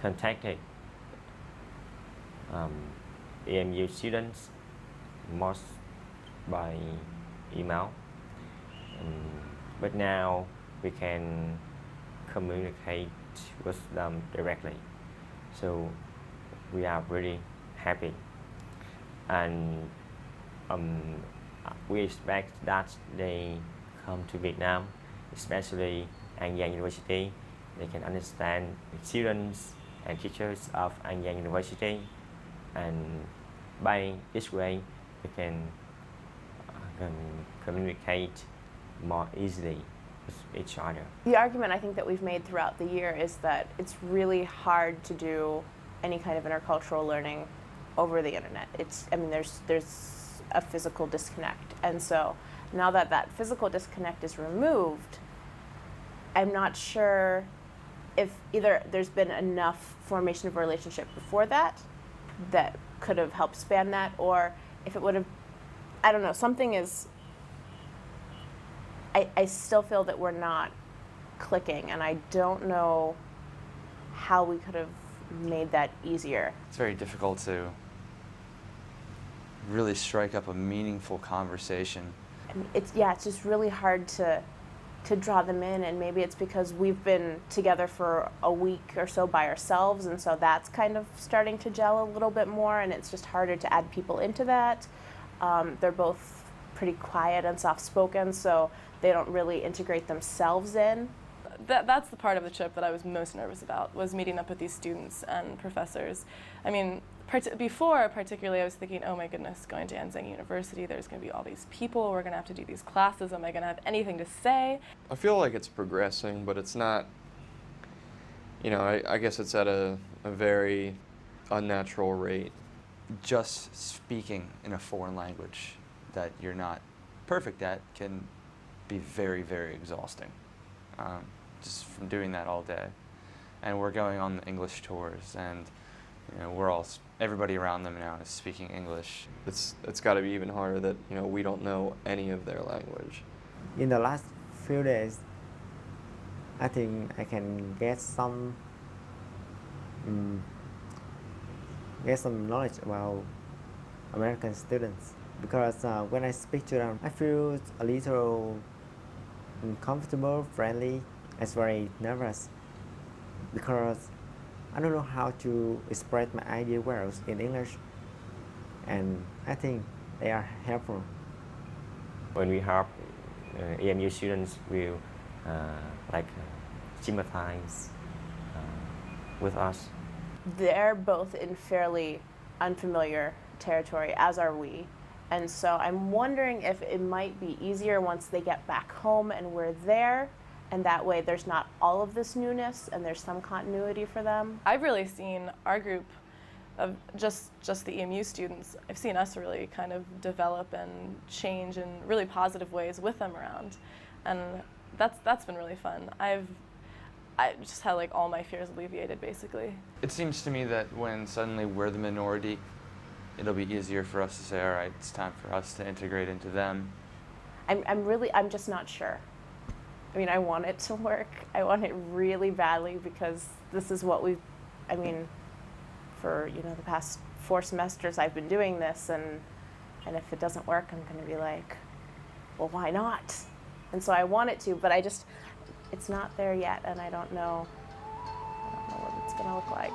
contacted EMU students most by email, but now we can communicate with them directly. So we are really happy, and we expect that they come to Vietnam, especially An Giang University. They can understand the students and teachers of An Giang University, and by this way we can communicate more easily with each other. The argument I think that we've made throughout the year is that it's really hard to do any kind of intercultural learning over the internet. There's a physical disconnect, and so now that that physical disconnect is removed, I'm not sure if either there's been enough formation of a relationship before that that could have helped span that, or if it would have, I don't know, something is, I still feel that we're not clicking, and I don't know how we could have made that easier. It's very difficult to really strike up a meaningful conversation. It's just really hard to draw them in, and maybe it's because we've been together for a week or so by ourselves, and so that's kind of starting to gel a little bit more, and it's just harder to add people into that. They're both pretty quiet and soft-spoken, so they don't really integrate themselves in. That's the part of the trip that I was most nervous about, was meeting up with these students and professors. I mean, before particularly I was thinking, oh my goodness, going to An Giang University, there's going to be all these people, we're going to have to do these classes, am I going to have anything to say? I feel like it's progressing, but it's not, I guess it's at a very unnatural rate. Just speaking in a foreign language that you're not perfect at can be very, very exhausting. Just from doing that all day. And we're going on the English tours, and everybody around them now is speaking English. It's got to be even harder that we don't know any of their language. In the last few days, I think I can get some knowledge about American students, because when I speak to them, I feel a little uncomfortable, friendly, and very nervous, because I don't know how to express my idea well in English, and I think they are helpful. When we help EMU students, will sympathize with us. They're both in fairly unfamiliar territory, as are we. And so I'm wondering if it might be easier once they get back home and we're there, and that way there's not all of this newness and there's some continuity for them. I've really seen our group of just the EMU students, I've seen us really kind of develop and change in really positive ways with them around. And that's been really fun. I just had all my fears alleviated, basically. It seems to me that when suddenly we're the minority, it'll be easier for us to say, all right, it's time for us to integrate into them. I'm just not sure. I mean, I want it to work. I want it really badly, because this is what for the past 4 semesters I've been doing this, and if it doesn't work, I'm going to be like, well, why not? And so I want it to, but it's not there yet, and I don't know what it's going to look like.